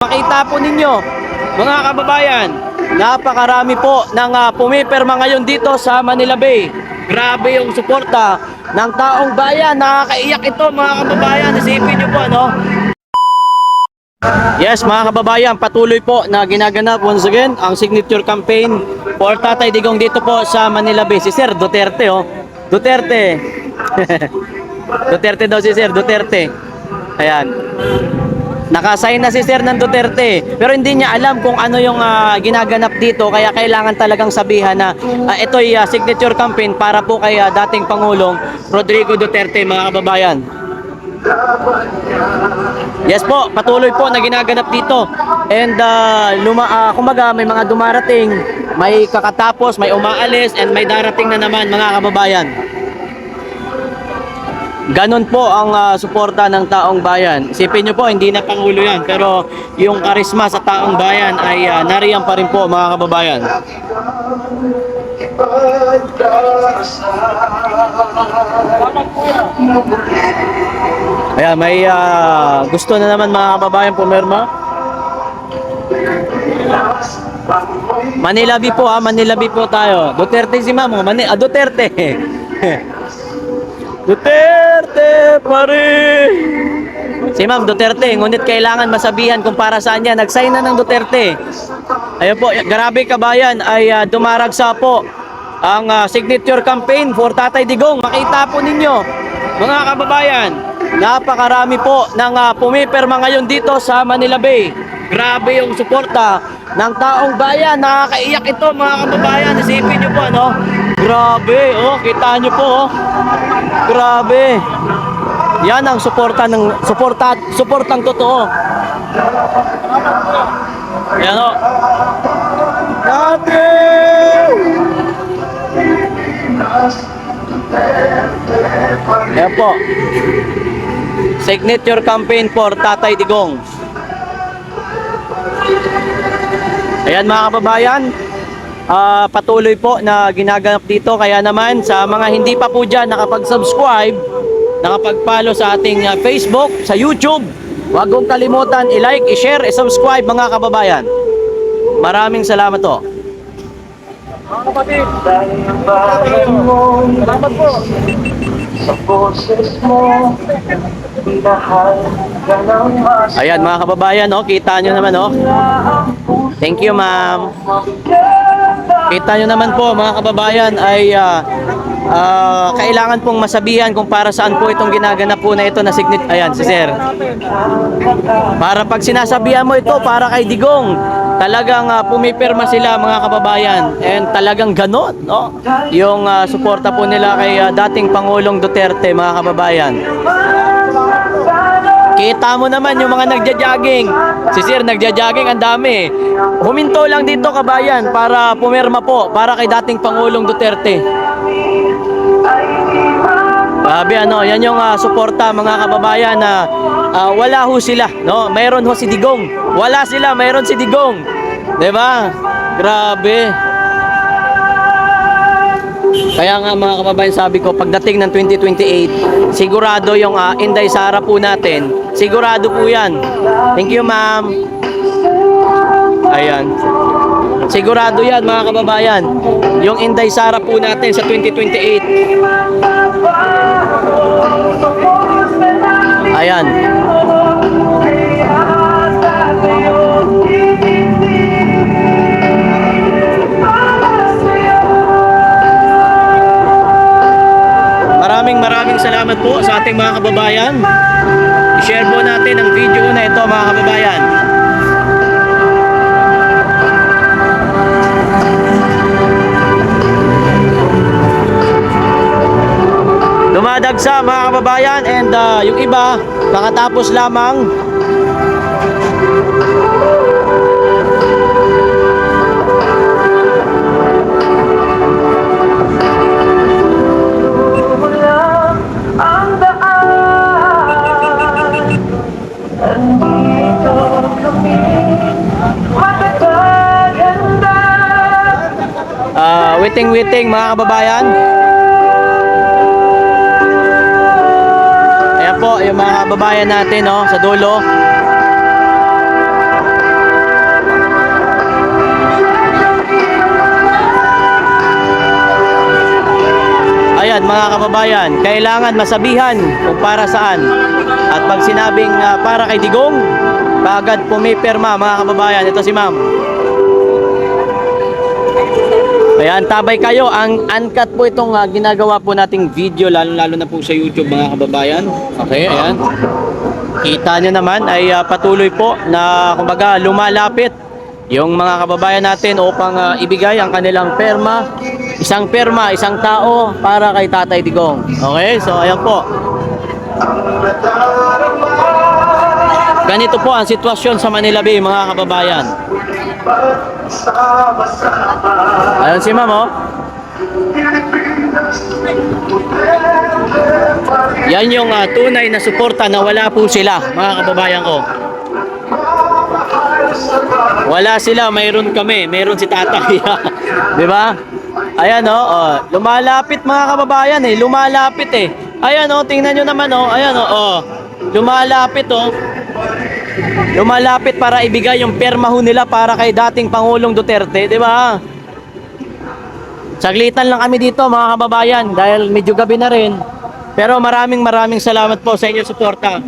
Makita po ninyo, mga kababayan, napakarami po ng pumipirma ngayon dito sa Manila Bay. Grabe yung suporta ng taong bayan. Nakakaiyak ito, mga kababayan. Isipin nyo po, ano? Yes, mga kababayan, patuloy po na ginaganap once again ang signature campaign for Tatay Digong dito po sa Manila Bay. Si Sir Duterte, oh. Duterte. Duterte daw si Sir Duterte. Ayan. Nakasign na si Sir ng Duterte, pero hindi niya alam kung ano yung ginaganap dito, kaya kailangan talagang sabihan na ito'y signature campaign para po kay dating Pangulong Rodrigo Duterte, mga kababayan. Yes po, patuloy po na ginaganap dito. And kumaga may mga dumarating, may kakatapos, may umaalis, and may darating na naman, mga kababayan. Ganon po ang suporta ng taong bayan. Isipin nyo po, hindi na Pangulo yan, pero yung karisma sa taong bayan ay nariyan pa rin po, mga kababayan. Ayan, may gusto na naman, mga kababayan, pumirma. Manila Bay po, Manila Bay po tayo. Duterte si ma'am, Duterte. Duterte pa rin. Si Ma'am Duterte, ngunit kailangan masabihan kung para saan yan. Nag-sign na ng Duterte. Ayun po, grabe kabayan, ay dumaragsa po ang signature campaign for Tatay Digong. Makita po ninyo, mga kababayan, napakarami po ng pumipirma ngayon dito sa Manila Bay. Grabe yung suporta ng taong bayan. Nakakaiyak ito, mga kababayan. Isipin nyo po, ano? Grabe, oh, kita nyo po, oh. Grabe. Yan ang suportang totoo. Yan, oh. Grabe! Yan po. Signature campaign for Tatay Digong. Ayan, mga kababayan, patuloy po na ginaganap dito. Kaya naman sa mga hindi pa po dyan nakapag-subscribe, nakapag-follow sa ating Facebook, sa YouTube, huwag kong kalimutan i-like, i-share, i-subscribe, mga kababayan. Maraming salamat to. Mga kapatid, salamat po sa boses mo. Ayan, mga kababayan, oh, kita nyo naman, oh. Thank you, ma'am. Kita nyo naman po, mga kababayan, ay kailangan pong masabihan kung para saan po itong ginaganap po na ito na signature. Ayan, si Sir. Para pag sinasabihan mo ito para kay Digong, talagang pumipirma sila, mga kababayan. And talagang ganon, no? Yung suporta po nila kay dating Pangulong Duterte, mga kababayan. Kita mo naman yung mga nagja-jogging. Si Sir nagja-jogging, ang dami. Huminto lang dito, kabayan, para pumirma po para kay dating Pangulong Duterte. Sabi, ano, yan yung suporta, mga kababayan, na wala ho sila, no? Mayroon ho si Digong. Wala sila, mayroon si Digong. 'Di ba? Grabe. Kaya nga, mga kababayan, sabi ko, pagdating ng 2028, sigurado yung Inday Sara po natin, sigurado po yan. Thank you, ma'am. Ayan. Sigurado yan, mga kababayan, yung Inday Sara po natin sa 2028. Ayan. Maraming salamat po sa ating mga kababayan. I-share po natin ang video na ito, mga kababayan. Dumadagsa, mga kababayan, and yung iba kakatapos lamang. Waiting, mga kababayan. Ayan po yung mga kababayan natin, oh, sa dulo. yan mga kababayan, kailangan masabihan kung para saan. At pag sinabing para kay Digong, kaagad pumipirma mga kababayan. Ito si ma'am. Ayan, tabay kayo. Ang uncut po itong ginagawa po nating video, lalo na po sa YouTube mga kababayan. Okay, ayan. Kita nyo naman ay patuloy po na kumbaga lumalapit yung mga kababayan natin upang ibigay ang kanilang perma. Isang perma, isang tao para kay Tatay Digong. Okay, so ayan po. Ganito po ang sitwasyon sa Manila Bay mga kababayan. Ayun si ma'am, oh. Yan yung tunay na suporta na wala po sila mga kababayan ko. Wala sila, mayroon kami, mayroon si tatay. Di ba? Ayan, oh, lumalapit mga kababayan eh, lumalapit eh. Ayan, oh, tingnan nyo naman, oh. Ayan, oh, lumalapit, oh. Lumalapit para ibigay yung perma ho nila para kay dating Pangulong Duterte, di ba? Saglitan lang kami dito mga kababayan dahil medyo gabi na rin. Pero maraming salamat po sa inyong suporta.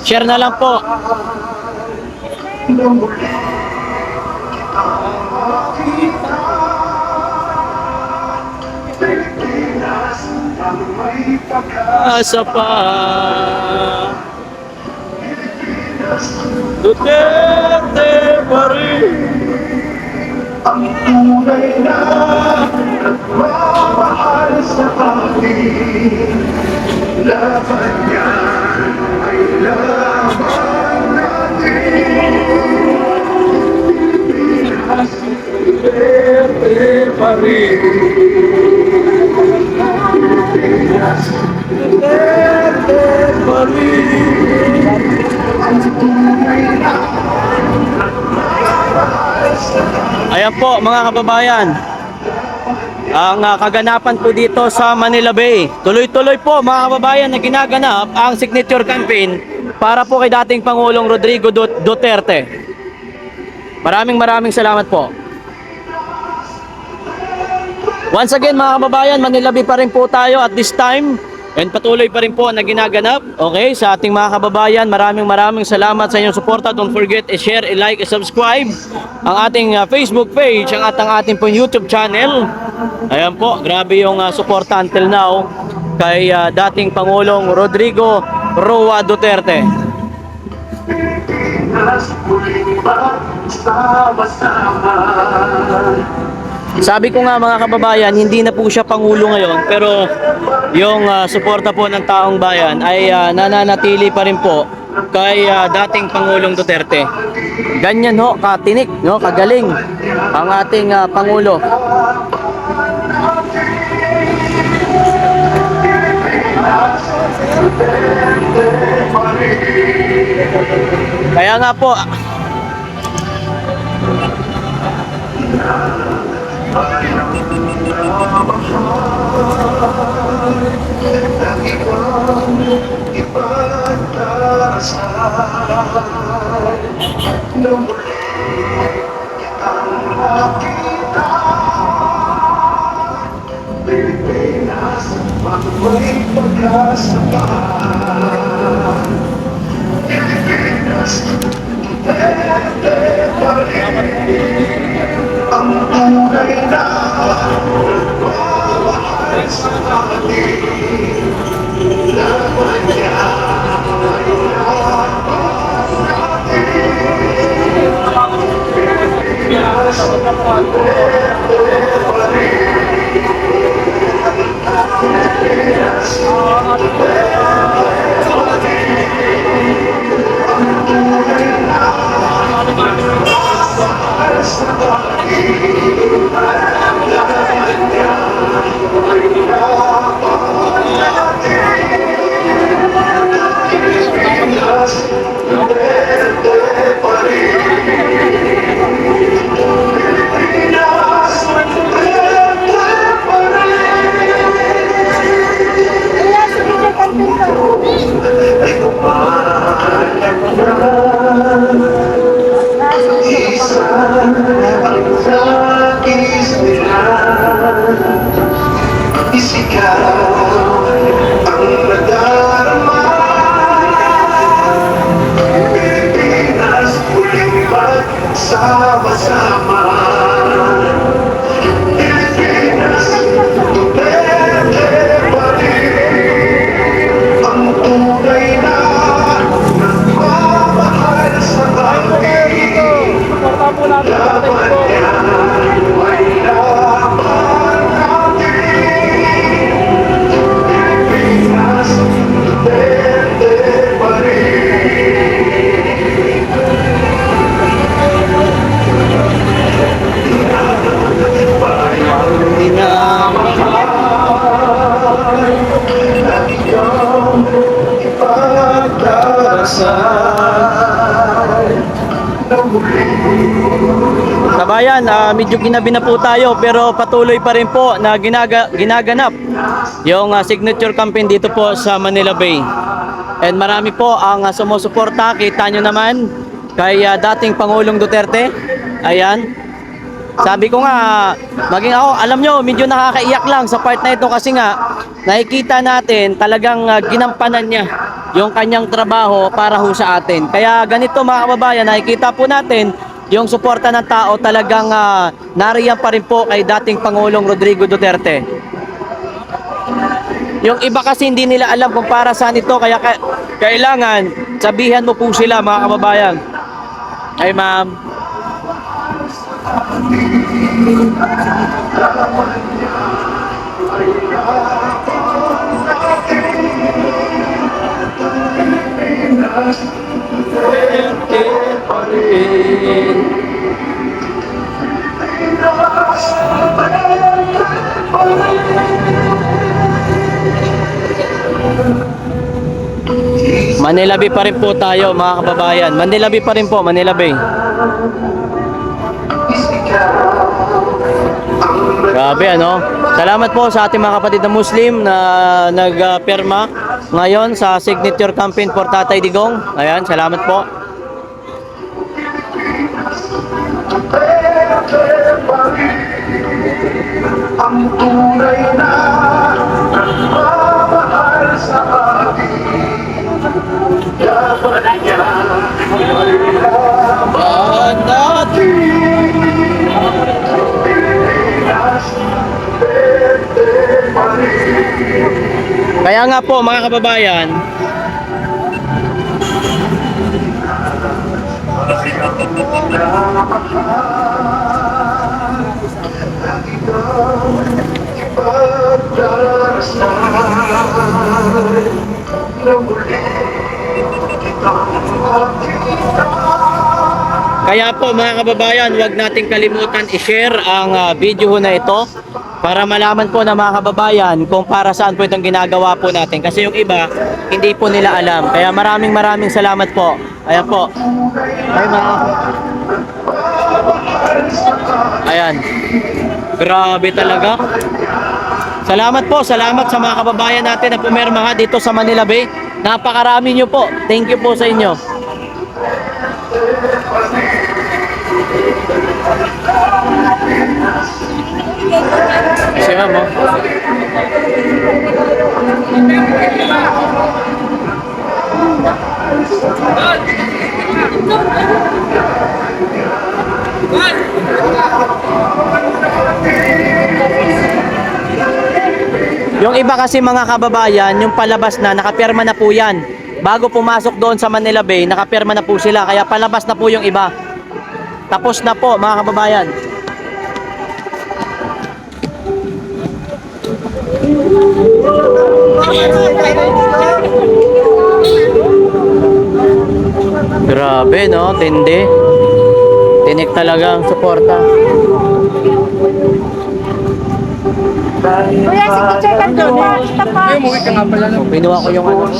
Share na lang po. Asa pa Duterte pa rin ang tunay na nagmamahal sa atin. Laban niya ay laban natin. Duterte pa rin. Duterte pa rin. Ayan po mga kababayan, ang kaganapan po dito sa Manila Bay. Tuloy-tuloy po mga kababayan na ginaganap ang signature campaign para po kay dating Pangulong Rodrigo Duterte. Maraming salamat po. Once again mga kababayan, Manila Bay pa rin po tayo at this time. And patuloy pa rin po na ginaganap, okay, sa ating mga kababayan. Maraming salamat sa inyong suporta. Don't forget i-share, i-like, i-subscribe ang ating Facebook page, ang ating po YouTube channel. Ayan po, grabe yung suporta until now kay dating Pangulong Rodrigo Roa Duterte. Sabi ko nga mga kababayan, hindi na po siya Pangulo ngayon, pero yung suporta po ng taong bayan ay nananatili pa rin po kay dating Pangulong Duterte. Ganyan ho, katinik, no, kagaling ang ating Pangulo. Kaya nga po, Pilipinas, may pag-asa pa. Pilipinas, Duterte pa rin ang tunay na nagmamahal sa atin. Laban niya ay laban natin. Pilipinas, Duterte pa rin. Pilipinas, Duterte pa rin. Ang tunay na nagmamahal sa atin. Laban niya ay laban natin. Pilipinas, Duterte pa rin. Pilipinas, Duterte pa rin. Sama-sama Pilipinas, Duterte pa rin ang tunay na nagmamahal sa atin. Laban yan ay laban natin. Pilipinas, Duterte pa Kabayan, medyo ginabi na po tayo pero patuloy pa rin po na ginaganap yung signature campaign dito po sa Manila Bay. And marami po ang sumusuporta, kita nyo naman kay dating Pangulong Duterte. Ayan. Sabi ko nga, maging ako, alam nyo, medyo nakakaiyak lang sa part na ito kasi nga, nakikita natin talagang ginampanan niya yung kanyang trabaho para ho sa atin. Kaya ganito mga kababayan, nakikita po natin yung suporta ng tao talagang nariyan pa rin po kay dating Pangulong Rodrigo Duterte. Yung iba kasi hindi nila alam kung para saan ito, kaya kailangan sabihan mo po sila mga kababayan. Ay ma'am. Manila Bay pa rin po tayo mga kababayan. Manila Bay pa rin po, Manila Bay. Grabe ano. Salamat po sa ating mga kapatid na Muslim na nagpirma ngayon sa signature campaign for Tatay Digong. Ayan, salamat po. ang tunay na nagmamahal sa atin. Laban niya ay laban natin. Pilipinas, Duterte pa rin. Kaya nga po mga kababayan, kaya po mga kababayan, huwag nating kalimutan i-share ang video na ito para malaman po ng mga kababayan kung para saan po itong ginagawa po natin. Kasi yung iba, hindi po nila alam. Kaya maraming salamat po. Ayan po. Ay mga. Ayan. Grabe talaga. Salamat po. Salamat sa mga kababayan natin na pumirma dito sa Manila Bay. Napakarami nyo po. Thank you po sa inyo. Siya mo. Yung iba kasi mga kababayan, yung palabas na, nakapirma na po yan. Bago pumasok doon sa Manila Bay, nakapirma na po sila. Kaya palabas na po yung iba. Tapos na po mga kababayan. Grabe no, tindi. Tinik talaga ang suporta. Kuya, si teacher ka doon. Kita pa. Pinuha ko yung ano.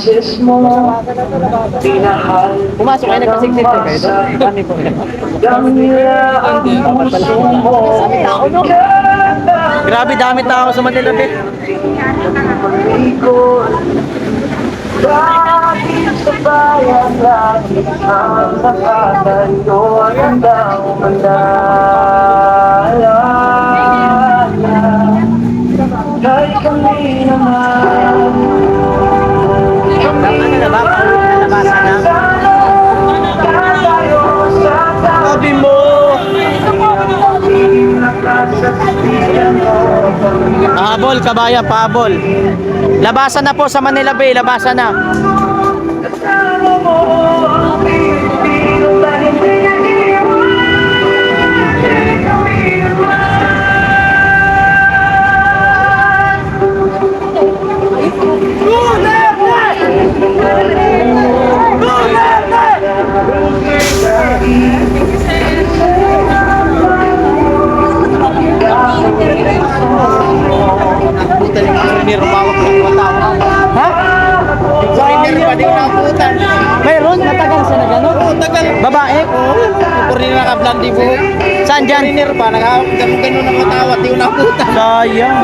Pumasok kayo, nagpa-signature kayo doon. Kami po. Grabe, dami tao sa Manila Bay. Bakit sa bayan natin ang nakatayo hanggang mandala? Kahit kami naman Ano na ba? Nalabasan na? tayo sa Sabi mo! Pahabol, kabayan, pahabol. Labasan na po sa Manila Bay, labasan na. Ha? Foreigner pa din nakutan. Mayroon? Matagal siya na gano'n? Oo, tagal. Babae? Foreigner na ka-blondie buhok. Saan dyan? Foreigner pa, naka-ganun ang matawat, di ko nakutan. Sayang.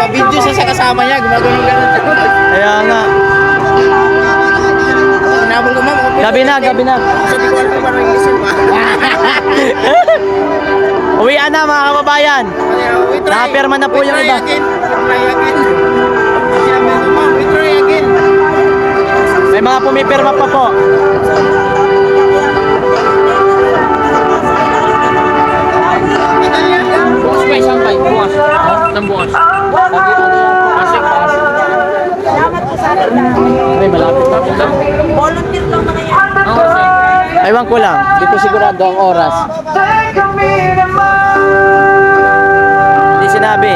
Pa-video siya sa kasama niya, gumagano-ganon. Kaya nga. Nabol ko, ma'am. Gabi na, gabi na. Sabi ko, ano ba nang isip pa? Uwian na mga kababayan. Nakapirma na po yung iba. We try again. Sabi ko, ma'am, we try again. May mga pumipirma pa po. Bukas pa isang bike, bukas. Nang bukas. May malapit na. Volunteer lang na kaya. Ewan ko lang. Hindi ko sigurado ang oras. Hindi sinabi.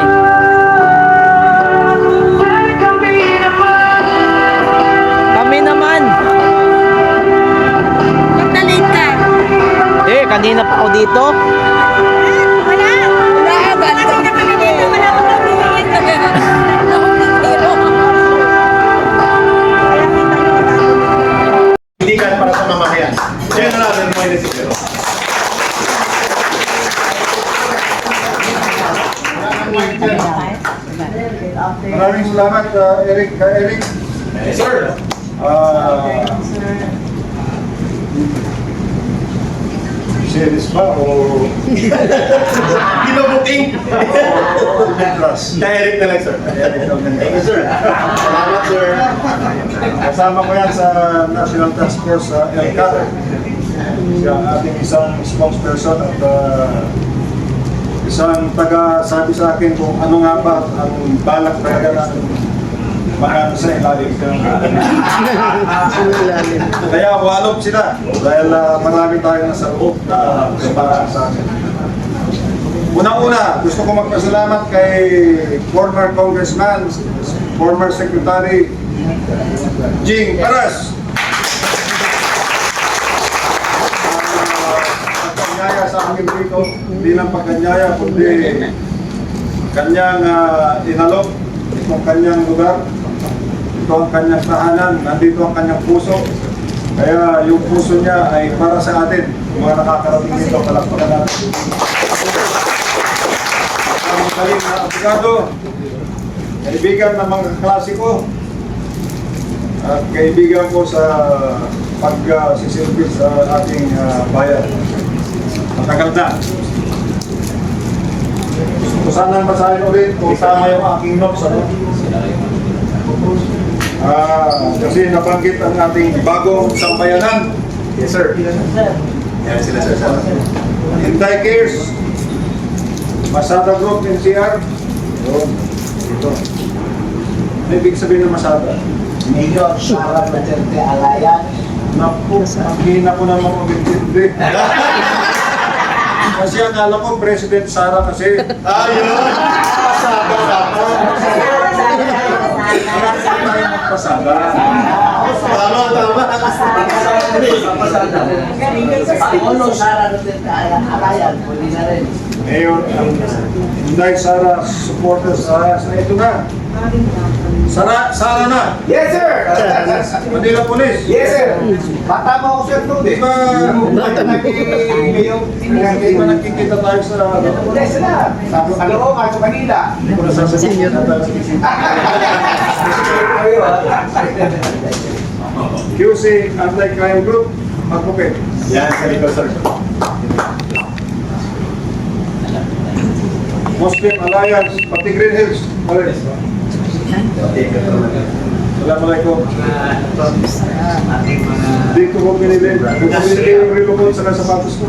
Kami naman. Magdalit ka. Kanina pa ako dito. Wala. Wala. Balik ka kami dito. Wala ko na pinigit. Pendidikan para sa mamamayan. General del Muelle Siguro. Maraming salamat, Eric. Eric, Yes, sir. series ba o Kinobuking. Petras? Direct na lang, sir. Thank you, sir. Salamat, sir. Kasama ko yan sa National Task Force sa LCA. Siya ang ating isang spokesperson at isang taga-sabi sa akin kung ano nga ba ang balak talaga ng mga sa ilalim. Kaya walog sila dahil marami tayo nasa loob na para sa akin. Unang-una, gusto ko magpasalamat kay former Congressman, former Secretary Jing Paras. Pagkanyaya sa amin dito, hindi lang pagkanyaya, kundi kanyang inalok itong kanyang lugar. Ito ang kanyang tahanan, nandito ang kanyang puso. Kaya yung puso niya ay para sa atin, yung mga nakakarating dito, palakpakan natin. Ang magaling na abogado, kaibigan ng mga klasiko, at kaibigan ko sa pag-sisilbis sa ating bayan. Matagal na. Gusto ko sana basahin ulit kung tama yung aking notes. Ano? Kasi nabanggit ang ating bagong sambayanan. Yes, sir. Yan sila, sir. Hinday Cares, Masada Group NCR. Yun. Ito. May ibig sabihin ng Masada. Mayor Sara Duterte Alliance. Naku, ang hina ko naman mag-intindi. Kasi akala ko President Sara kasi. Ayun. Pasada dapat. Marami tayo magpasada. Tama, tama. Paolo Sara Duterte Alliance. Pwede na rin. Mayor, Hinday Sara supporters. Ito na. Sara na. Yes, sir! Manila Police. Yes, sir! Bata mo ako, sir, doon Di eh. ba nakikita tayo sa Yes, sir! Sa Caloocan, sa Manila. Hindi ko nasasabihin na tayo. QC Anti-Crime Group, Advocate. Yan, sa likod, sir. Muslim Alliance, pati Green Hills. Alright. Assalamualaikum. Hindi ko mo pinili. Kung pinili yung relo ko sa sapatos ko.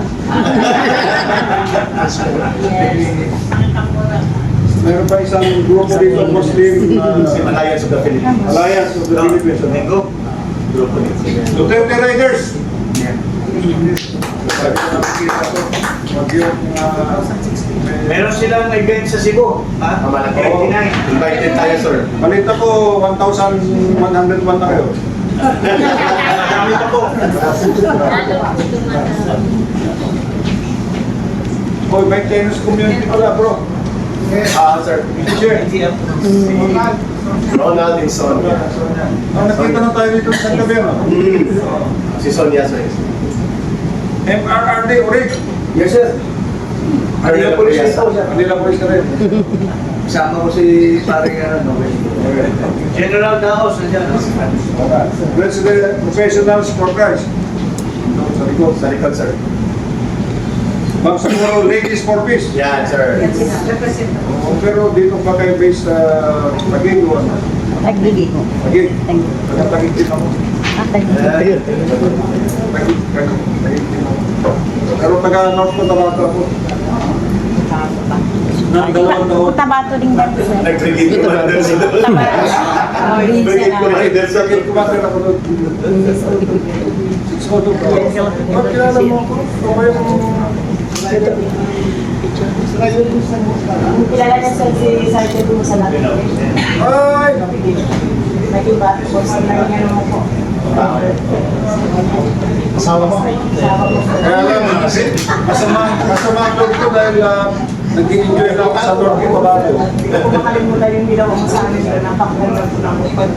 Meron pa isang grupo dito, Muslim Alliance of the Philippines. Alliance of the Philippines. Domingo. Grupo nito. Duterte Riders! Meron silang event sa Cebu. Ha? Malaki. Oo. Invited tayo, sir. Balita ko, 1,101 na kayo. Dami pa po. Hoy, may tennis community pala, bro. Sir. Sure. Ronald and Sonia. Nakita na tayo dito sa gabi, no? Si Sonia, sir. MRRD, Orig. Yes, sir. Manila Police po, sir. Manila Police ka rin. Kasama ko si paring General Daos na dyan. President Professionals for Christ. Sa likod. Sa likod, sir. Ma'am Siguro, Ladies for Peace. Yan, sir. Oo, pero dito pa kayo based sa Taguig o ano? Nagbili ko. Taguig. Taga-Taguig din ako. Taguig din ako. Pero taga-North Cotabato ako. Nang dalawang taon. Tabato din ba? Nag-brigade commander sila. Brigade commander sa Taguig kumater ako doon. 6 ko doon. Ba't kilala mo ako? Ito kayo Kilala niya sa si Sergeant mo sa lahat. Ay! Naging bata po sa niya naman po. Kasama mo? Kaya lang, masama ang loob ko dahil nag-enjoy lang ako sa North Cotabato. Hindi ko makalimutan yung ginawa mo sa amin. Napakaganda po ng upad.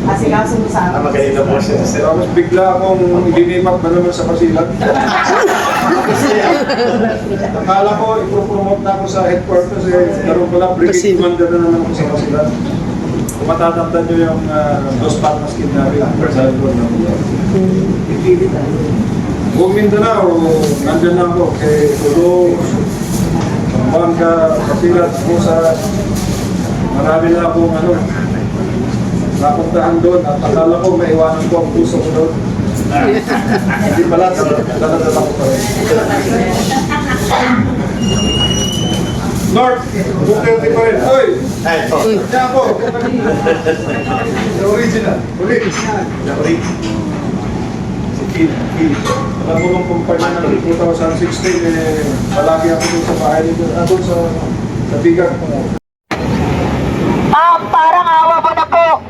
Kasi kaso mo sa amin. Magaling na po siya, sir. Tapos bigla akong ilinipat na naman sa Basilan. Akala ko, ipropromote na ako sa headquarters karoon pala, brigade commander na naman ako sa Basilan. Kung matatanda nyo yung Dos Palmas Kidnapping, sa headquarters na ako. Buong Mindanao, nandyan na ako kay Ulo, Bangka, Basilan, Pusa. Marami na akong napuntahan doon at akala ko maiwanan ko ang puso ko doon. Hindi pala, daladala ko pa rin. North, Duterte pa rin. Oy! Ay, po. Diyan ako! The original. Ulit. Si Phil. Alam mo nung kumpanya ng 2016, palagi ako doon sa bahay nito. Doon sa bigat. Parang awa mo na po.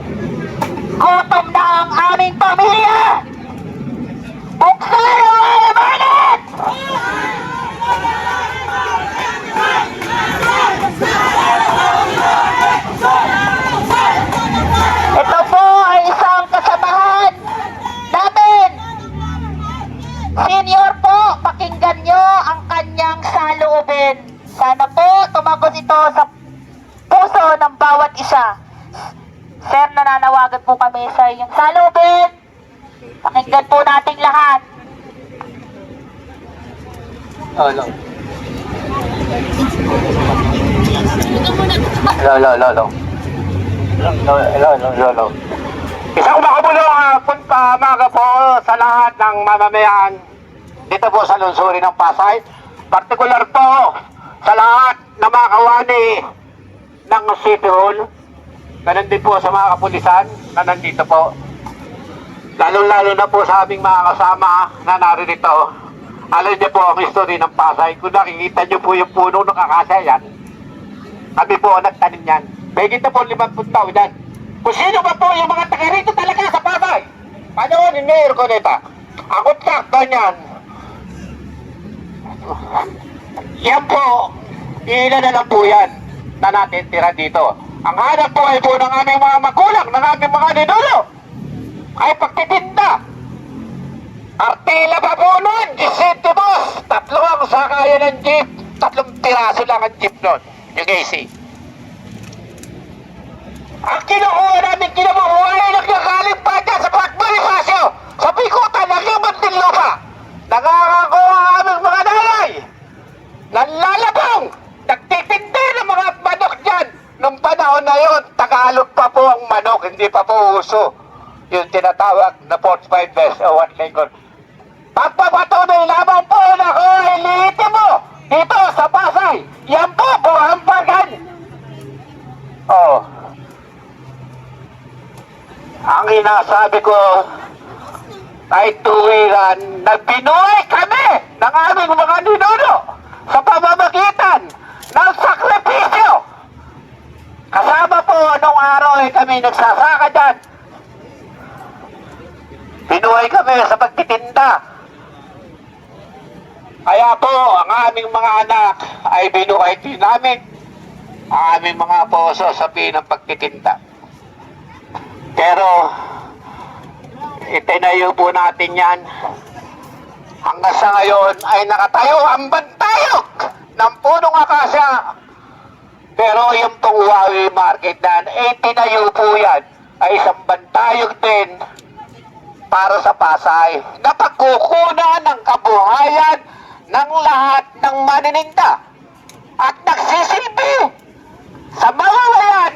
Gutom na ang aming pamilya. Buksan ang alabanan! Ito po ay isang kasamahan natin. Senior po, pakinggan nyo ang kanyang saloobin. Sana po tumagot ito sa puso ng bawat isa. Sir, nananawagan po kami sa inyong salubin. Pakinggan po nating lahat. Hello. Isang makabulong pagpamaga po sa lahat ng mamamayan dito po sa lungsuri ng Pasay. Partikular po sa lahat na mga kawani ng City Hall. Ganun din po sa mga kapulisan na nandito po. Lalo-lalo na po sa aming mga kasama na naririto. Alam niyo po ang history ng Pasay. Kung nakikita niyo po yung puno ng akasya yan, kami po ang nagtanim yan. Pagit na po 50 taon yan. Kung sino ba po yung mga taga rito talaga sa Pasay? Ano ni Mayor Coneta? Ako sakto niyan. Yan po, ilan na lang po yan na natin tira dito. Ang hanap po ay po ng aming mga magulang, ng aming mga ninuno, ay pagtitinda. Artila pa po nun, 17 boss, 3 ang sakayan ng jeep, 3 piraso lang ang jeep nun, yung AC. Ang kinukuha namin kinabukuha ay nagkakalit pa dyan sa Bonifacio, sa Bikutan, naglaman din lupa. Nakakakuha ang aming mga nanay, nanlalabong, nagtitinda ng mga manok dyan. Nung panahon na yun, Tagalog pa po ang manok, hindi pa po po uso yung tinatawag na 45 best o 1 lingkod. Pagpapatunay lamang po na ko ay mo dito sa Pasay. Yan po, buhampagan. Oh. Ang inasabi ko ay tuwiran na binuhay kami ng aming mga ninuno sa pamamagitan ng sakripisyo. Kasama po nung araw ay kami nagsasaka dyan. Binuhay kami sa pagtitinda. Kaya po, ang aming mga anak ay binuhay din namin ang aming mga poso sa ng pagtitinda. Pero, itinayo po natin yan. Hanggang sa ngayon ay nakatayo ang bantayog ng punong akasya. Pero yung pong Wawi Market na itinayo po yan ay isang bantayog din para sa Pasay na pagkukunan ng kabuhayan ng lahat ng manininda at nagsisilbi sa mamamayan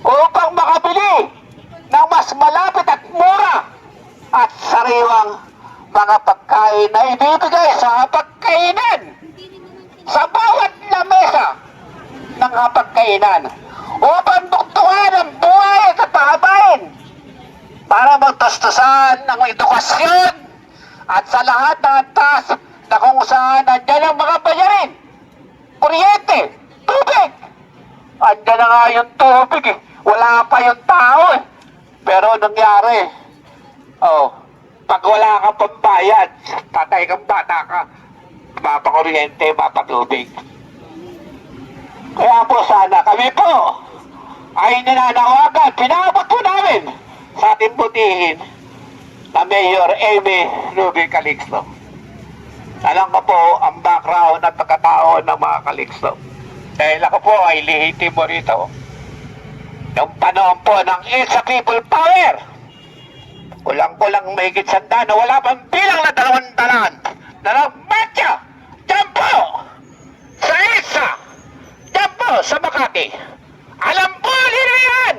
upang makabili ng mas malapit at mura at sariwang mga pagkain na ibibigay sa hapagkainan sa bawat lamesa ng hapagkainan upang duktungan ang buhay at pahabain para magtastusan ng edukasyon at sa lahat ng antas na kung saan andyan ang mga bayarin, kuryente, tubig. Andyan na nga yung tubig eh. Wala pa yung tao eh. Pero nangyari, pag wala kang pambayad, tatay kang bata ka, mapakuryente, mapatubig. Kaya po sana kami po ay nananawagan, pinabot po namin sa ating butihin na Mayor Amy Ruby Calixto. Alam ko po ang background at pagkatao ng mga Calixto. Dahil ako po ay lehitimo rito. Noong panahon po ng It's a People Power, kulang-kulang mahigit sanda na wala pang bilang na 200 na nagmatya dyan po sa ISA, dyan po sa Makati. Alam po nila yan!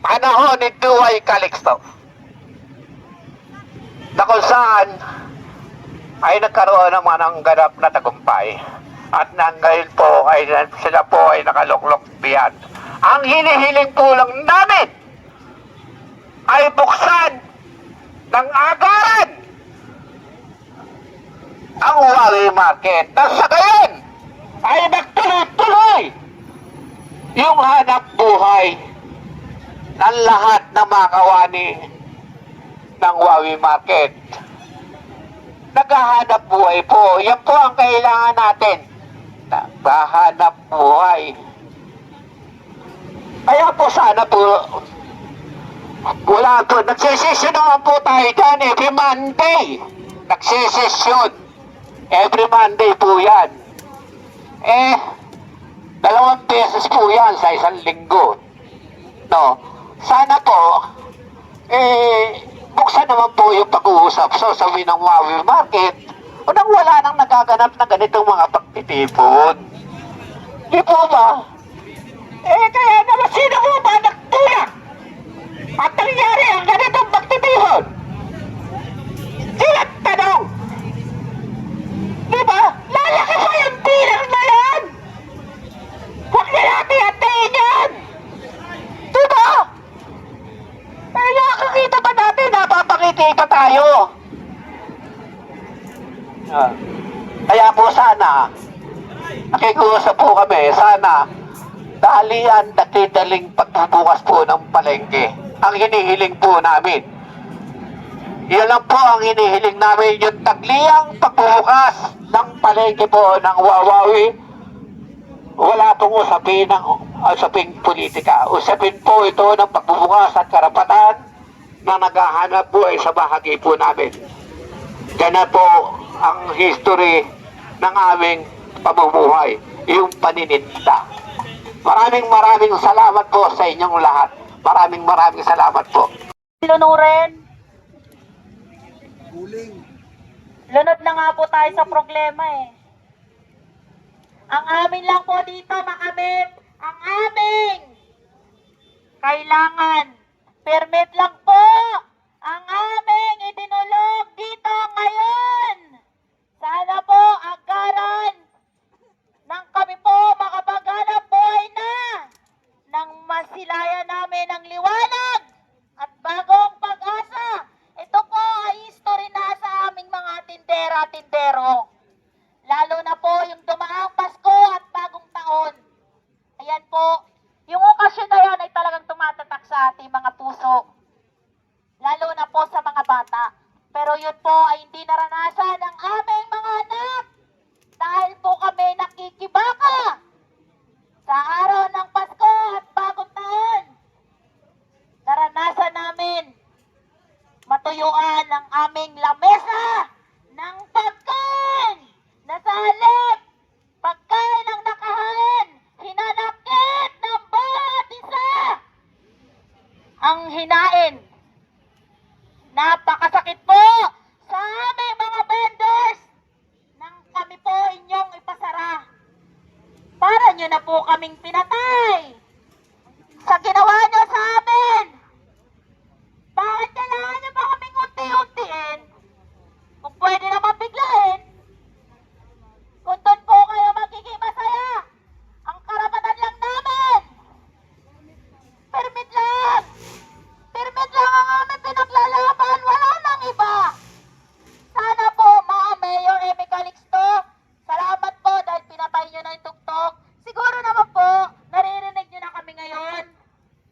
Panahon ni Duay Calixto na kung saan ay nagkaroon naman ng ganap na tagumpay at ngayon po ay sila po ay nakaluklok biyan. Ang hinihiling po lang namin ay buksan ng agaran ang Wawi Market na sa gayon ay magtuloy-tuloy yung hanap buhay ng lahat na mga kawani ng Wawi Market. Naghahanap buhay po. Yan po ang kailangan natin. Naghahanap buhay. Kaya po sana po wala po. Nagsisesyon naman po tayo dyan every Monday. Nagsisesyon. Every Monday po yan. 2 beses po yan sa isang linggo. No. Sana po buksan naman po yung pag-uusap sa sabi ng Wawi Market o nang wala nang nagaganap na ganitong mga pagtitipon. Di po ba? Kaya naman sino po ba nagtulak at nangyari ang ganitong pagtitipon? Silang tanong. Di ba? Lalaki pa yung bilang na yan. Huwag na natin atiin yan. Di ba? Nakakakita pa natin, napapakiti pa tayo. Kaya po sana, nakikiusap po kami, sana dalian natidaling pagbubukas po ng palengke. Ang hinihiling po namin. Yan lang po ang hinihiling namin, yung tagliang pagbubukas ng palengke po ng Wawawi. Wala pong usaping politika. Usapin po ito ng pagbubukas at karapatan na naghahanap buhay sa bahagi po namin. Ganyan po ang history ng aming pamumuhay, yung panininda. Maraming salamat po sa inyong lahat. Maraming salamat po. Lunurin. Lunod na nga po tayo sa problema eh. Ang amin lang po dito makamit, ang aming kailangan Permit lang po ang aming idinulog dito ngayon. Sana po agaran nang kami po makapaghanap buhay na nang masilayan namin ang liwanag at bagong pag-asa. Ito po ay history na sa aming mga tindera-tindero. Lalo na po yung dumaang Pasko at bagong taon. Ayan po, yung okasyon na yan ay talagang tumatatak sa ating mga puso. Lalo na po sa mga bata. Pero yun po ay hindi naranasan ng aming mga anak. Dahil po kami nakikibaka sa araw ng Pasko at bagong taon. Naranasan namin matuyuan ang aming lamesa ng pagkain na sa halip pagkain ng nakahain, hinanakit ng bawat isa ang hinain. Napakasakit po sa aming mga vendors nang kami po inyong ipasara. Para nyo na po kaming pinatay sa ginawa nyo sa amin. Bakit kailangan nyo pa kaming unti-untiin? Kung pwede naman biglain, kung doon po kayo magiging masaya, ang karapatan lang namin. Permit lang. Permit lang ang aming pinaglalaban. Wala nang iba. Sana po, mga Mayor Amy Calixto, salamat po dahil pinatay nyo na yung tuktok. Siguro naman po, naririnig nyo na kami ngayon.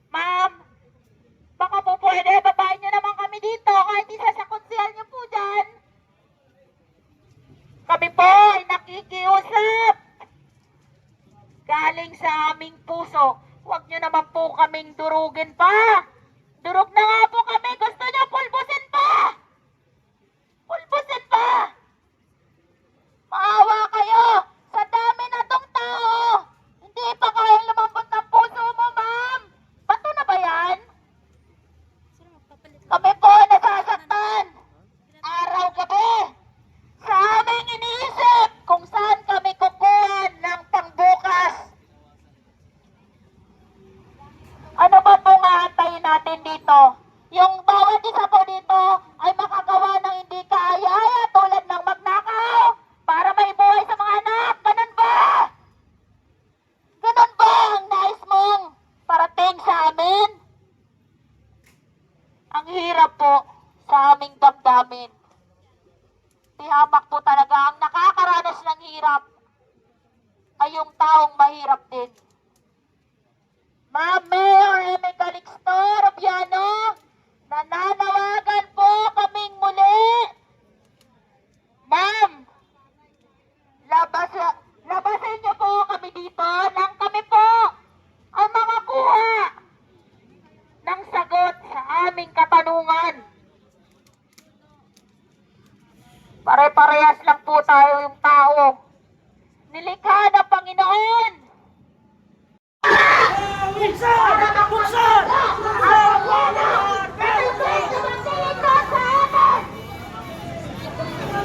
Ma'am, baka po pwede, babayin nyo naman kami dito kahit isa sa konsyal nyo po dyan. Kami po ay nakikiusap. Galing sa aming puso. Huwag nyo naman po kaming durugin pa. Durog na nga po kami. Gusto nyo pulbusin pa. Pulbusin pa. Maawa kayo sa dami na tong tao. Hindi pa kayang lumambot ng puso mo, ma'am. Bato na ba yan? Kami po nasasaktan. Araw-gabi. Sa aming iniisip kung saan kami kukuha ng pangbukas. Ano ba pong aantayin natin dito? Yung bawat isa po dito ay makagawa ng hindi kaaya-aya tulad ng magnakaw para may buhay sa mga anak. Ganun ba? Ganun ba ang nais mong parating sa amin? Ang hirap po sa aming damdamin. Tihamak po talaga ang nakakaranas ng hirap ay yung taong mahirap din. Ma'am Mayor Amy Calixto Rubiano, nananawagan po kaming muli. Ma'am, labasin niyo po kami dito nang kami po ang makakuha ng sagot sa aming katanungan. Pare-parehas lang po tayo yung tao. Nilikha ng Panginoon.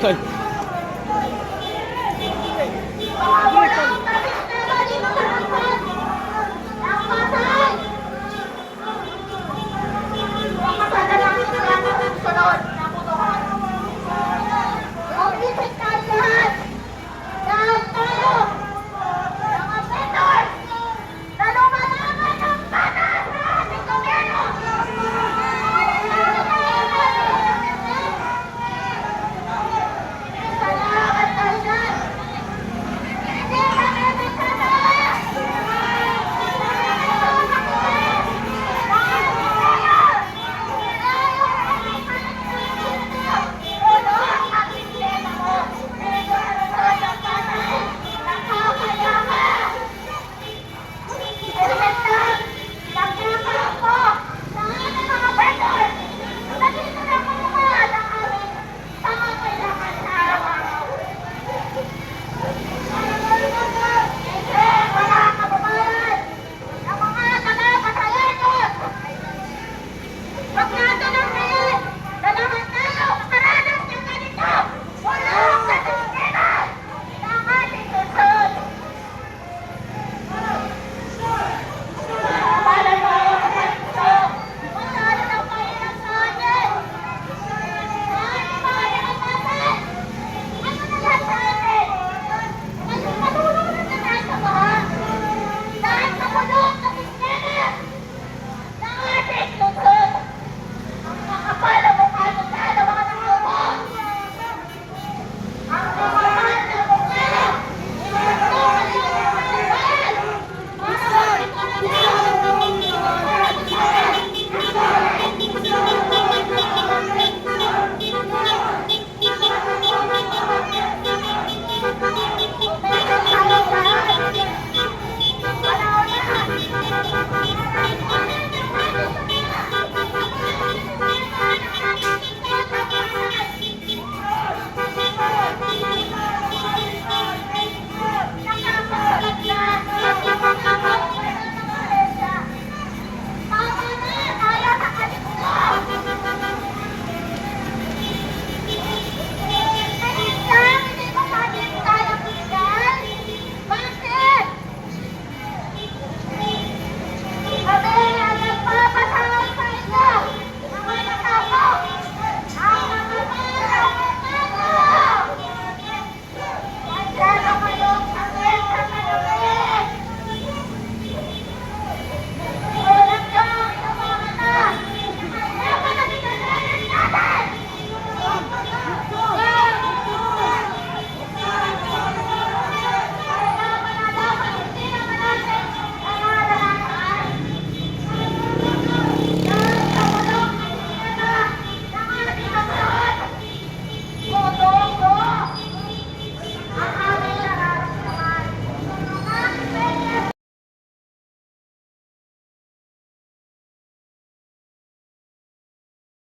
Tol,